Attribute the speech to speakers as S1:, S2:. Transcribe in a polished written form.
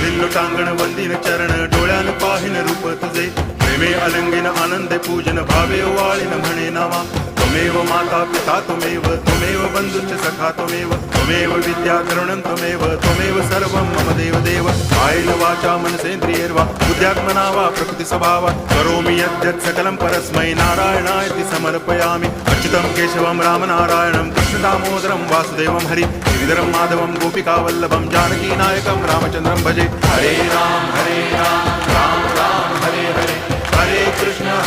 S1: वडिल लोटांगण वंदिन चरण डोळ्यान पाहिन रूप तुझे प्रेमे अलंगिन आनंदे पूजन भावे वाळीन म्हणे नावा त्वमेव माता पिता त्वमेव बंधुश्च सखा त्वमेव विद्या करुणं त्वमेव सर्वं मम देव कायेन वाचा मनसेन्द्रियैर्वा बुद्ध्यात्मना वा प्रकृति स्वभावात् करोमि यद्यत् सकलं परस्मै नारायणायति समर्पयामि अच्युतं केशवं रामनारायणं कृष्णदामोदरं वासुदेवं हरि गिरिधरं माधवं गोपिकावल्लभं जानकीनायकं रामचन्द्रं भजे हरे राम राम राम हरे हरे हरे कृष्ण